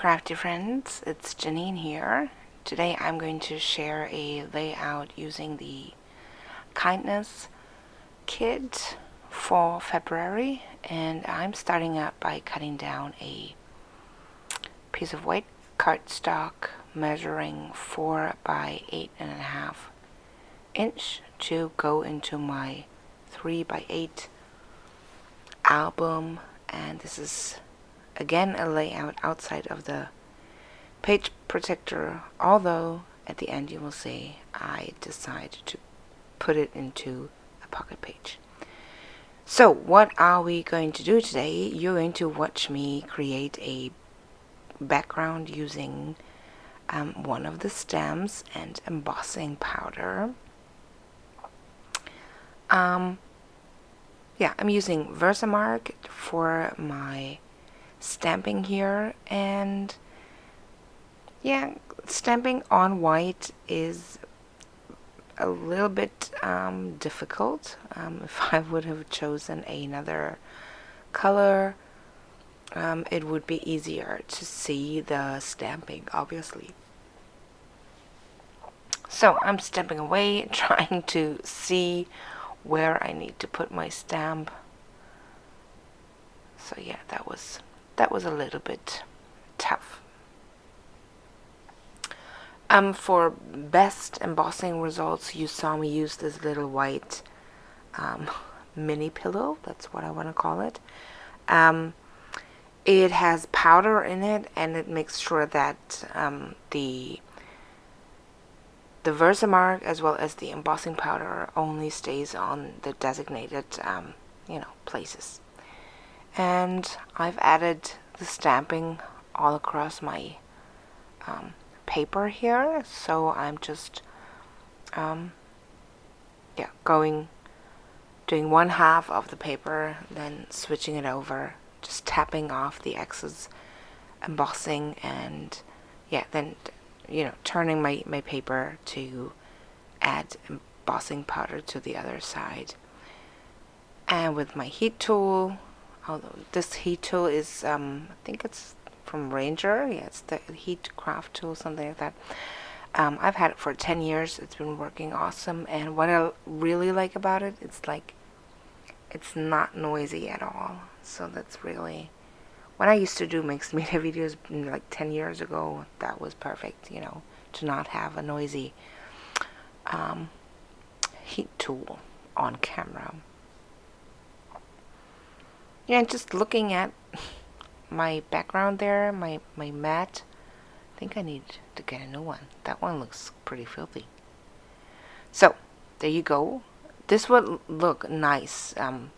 crafty friends, it's Janine here. Today I'm going to share a layout using the Kindness kit for February, and I'm starting out by cutting down a piece of white cardstock measuring 4 by 8.5 inch to go into my 3 by 8 album, and this is again a layout outside of the page protector, although at the end you will see I decided to put it into a pocket page. So what are we going to do today? You're going to watch me create a background using one of the stamps and embossing powder. Yeah, I'm using Versamark for my stamping here, and yeah, stamping on white is a little bit difficult. If I would have chosen another color, it would be easier to see the stamping, obviously. So I'm stamping away, trying to see where I need to put my stamp. So yeah, that was a little bit tough. For best embossing results, you saw me use this little white mini pillow. That's what I want to call it. It has powder in it, and it makes sure that the Versamark as well as the embossing powder only stays on the designated places. And I've added the stamping all across my paper here, so I'm just doing one half of the paper, then switching it over, just tapping off the excess embossing, and then turning my paper to add embossing powder to the other side. And with my heat tool, although this heat tool is I think it's from Ranger. Yeah, it's the heat craft tool, something like that. I've had it for 10 years. It's been working awesome, and what I really like about it, it's not noisy at all. So that's really, when I used to do mixed media videos like 10 years ago, that was perfect, to not have a noisy heat tool on camera. Yeah, just looking at my background there, my mat, I think I need to get a new one. That one looks pretty filthy. So there you go. This would look nice on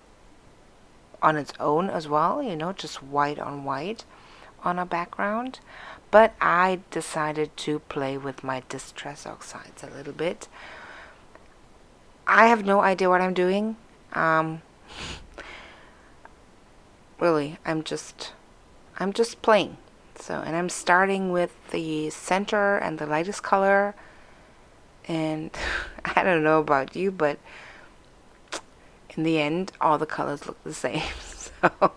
its own as well, just white on white on a background, but I decided to play with my distress oxides a little bit. I have no idea what I'm doing. Really, I'm just playing. So, and I'm starting with the center and the lightest color, and I don't know about you, but in the end all the colors look the same. So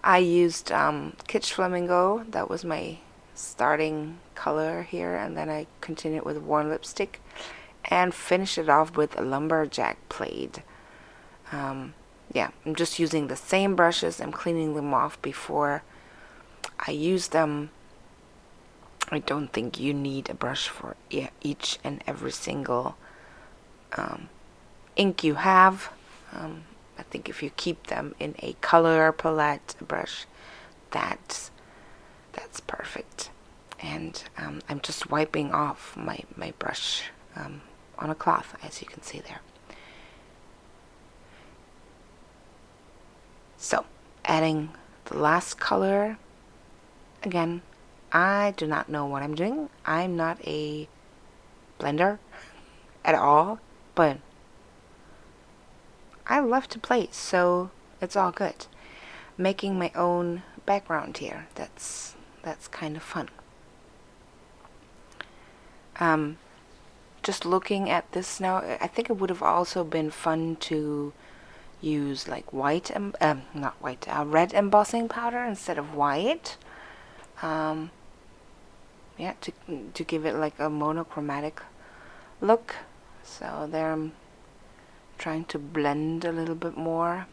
I used Kitsch Flamingo. That was my starting color here, and then I continued with Worn Lipstick and finished it off with a Lumberjack Plaid. Yeah, I'm just using the same brushes. I'm cleaning them off before I use them. I don't think you need a brush for each and every single ink you have. I think if you keep them in a color palette brush, that's perfect. And I'm just wiping off my brush on a cloth, as you can see there. So, adding the last color. Again, I do not know what I'm doing. I'm not a blender at all, but I love to play, so it's all good. Making my own background here, that's kind of fun. Just looking at this now, I think it would have also been fun to use like red embossing powder instead of white. Yeah, to give it like a monochromatic look. So there I'm trying to blend a little bit more.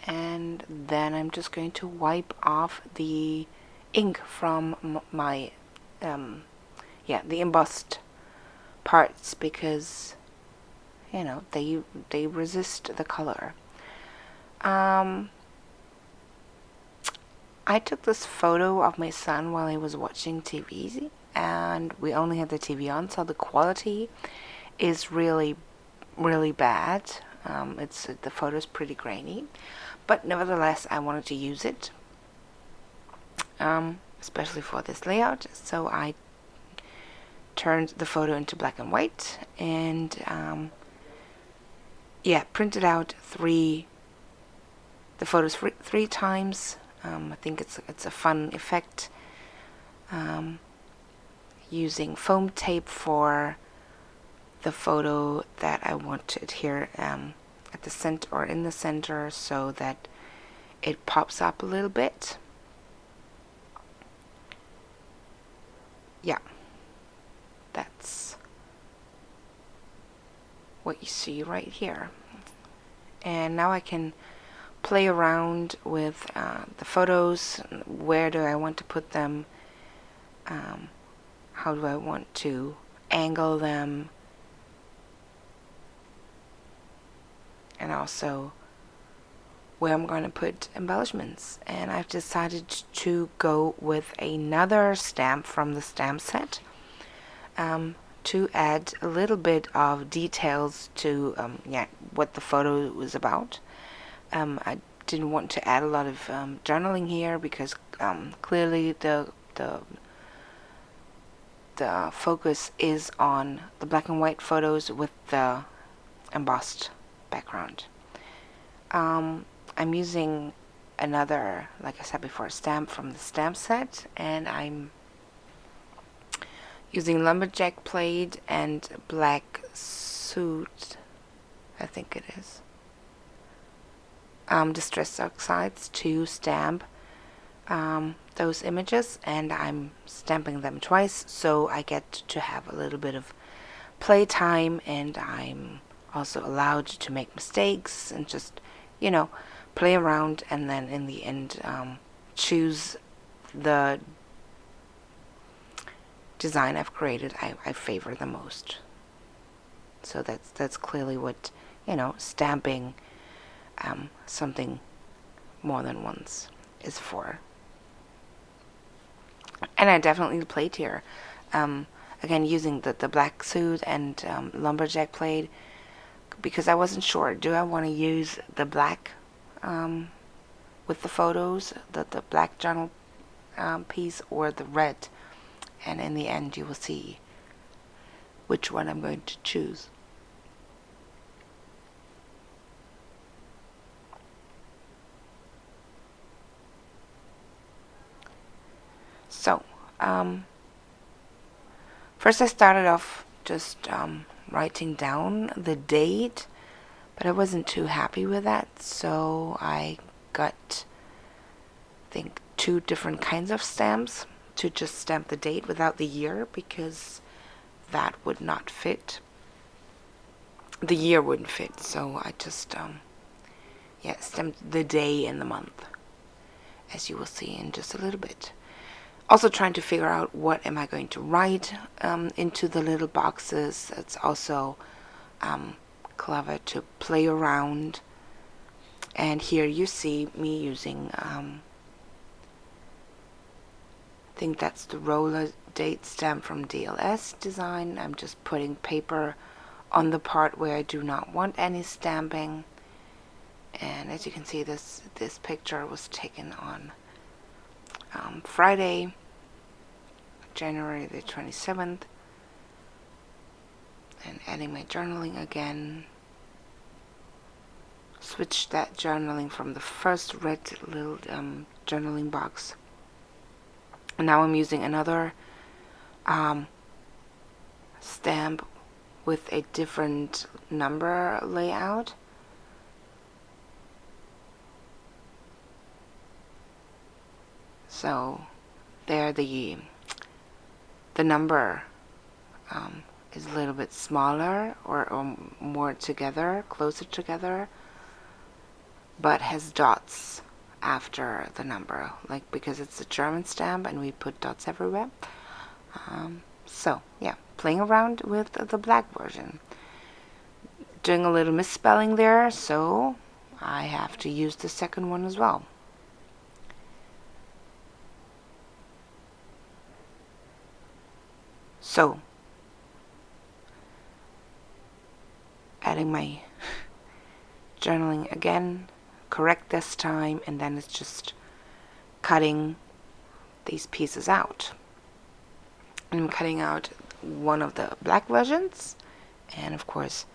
And then I'm just going to wipe off the ink from my the embossed parts, because you know they resist the color. I took this photo of my son while he was watching TV, and we only had the TV on, so the quality is really bad. The photo's pretty grainy, but nevertheless I wanted to use it, especially for this layout. So I turned the photo into black and white, and printed out the photos three times. I think it's a fun effect, using foam tape for the photo that I wanted here at the center, or in the center, so that it pops up a little bit. Yeah, that's what you see right here. And now I can play around with the photos. Where do I want to put them? How do I want to angle them? And also where I'm going to put embellishments. And I've decided to go with another stamp from the stamp set, to add a little bit of details to what the photo was about. I didn't want to add a lot of journaling here, because clearly the focus is on the black and white photos with the embossed background. I'm using another, like I said before, stamp from the stamp set, and I'm using lumberjack plaid and black soot, I think it is, distress oxides to stamp those images, and I'm stamping them twice, so I get to have a little bit of play time, and I'm also allowed to make mistakes and just, play around, and then in the end choose the design I've created I favor the most. So that's clearly what, stamping something more than once is for. And I definitely played here, again using the black suit and lumberjack plaid, because I wasn't sure, do I want to use the black with the photos, the black journal piece, or the red. And in the end you will see which one I'm going to choose. So first I started off just writing down the date, but I wasn't too happy with that, so I got, I think, 2 different kinds of stamps to just stamp the date without the year, because that would not fit. The year wouldn't fit, so I just stamped the day and the month, as you will see in just a little bit. Also trying to figure out what am I going to write into the little boxes. It's also clever to play around. And here you see me using, I think that's the roller date stamp from DLS Design. I'm just putting paper on the part where I do not want any stamping. And as you can see, this picture was taken on Friday, January the 27th, and adding my journaling again. Switched that journaling from the first red little journaling box, and now I'm using another stamp with a different number layout. So there the number is a little bit smaller or more together, closer together, but has dots after the number, like because it's a German stamp and we put dots everywhere. So yeah, playing around with the black version, doing a little misspelling there, so I have to use the second one as well. So adding my journaling again, correct this time, and then it's just cutting these pieces out. I'm cutting out one of the black versions and of course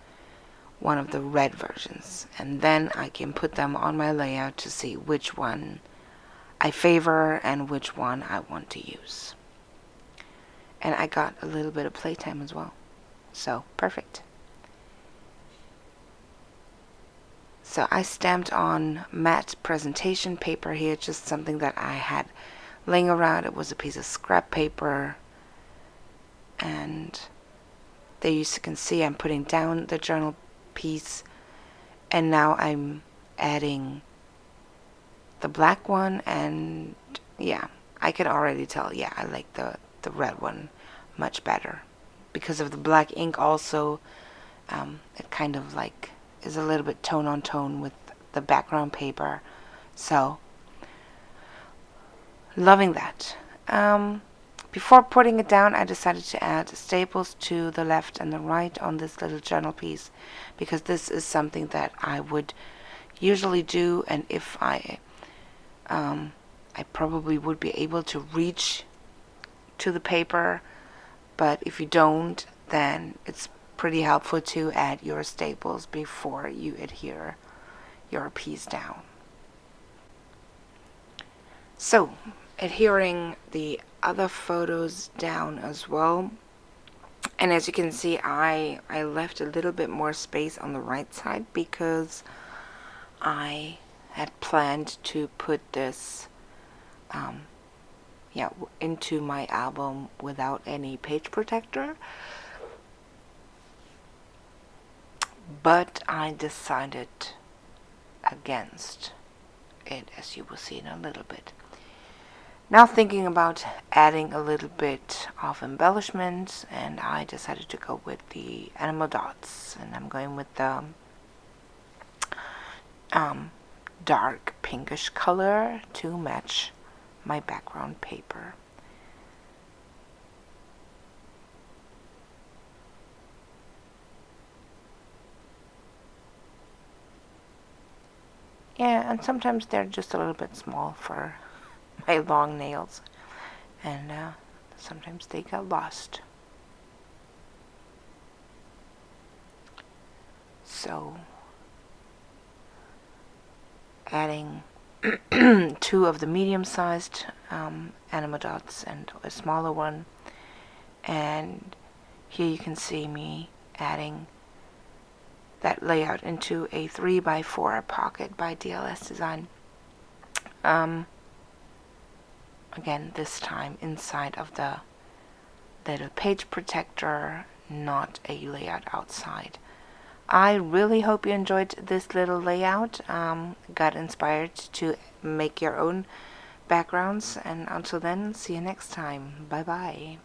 one of the red versions, and then I can put them on my layout to see which one I favor and which one I want to use. And I got a little bit of playtime as well, so perfect. So I stamped on matte presentation paper here, just something that I had laying around. It was a piece of scrap paper, and there you can see I'm putting down the journal piece, and now I'm adding the black one, and yeah, I can already tell, yeah, I like the red one much better because of the black ink. Also it kind of like is a little bit tone on tone with the background paper, so loving that. Before putting it down, I decided to add staples to the left and the right on this little journal piece, because this is something that I would usually do, and if I probably would be able to reach to the paper, but if you don't, then it's pretty helpful to add your staples before you adhere your piece down. So adhering the other photos down as well, and as you can see, I left a little bit more space on the right side because I had planned to put this into my album without any page protector, but I decided against it, as you will see in a little bit. Now thinking about adding a little bit of embellishment, and I decided to go with the animal dots, and I'm going with the dark pinkish color to match my background paper. Yeah, and sometimes they're just a little bit small for my long nails, and sometimes they get lost. So adding two of the medium-sized animal dots and a smaller one, and here you can see me adding that layout into a 3x4 pocket by DLS Design. Again, this time inside of the little page protector, not a layout outside. I really hope you enjoyed this little layout, got inspired to make your own backgrounds, and until then, see you next time. Bye bye.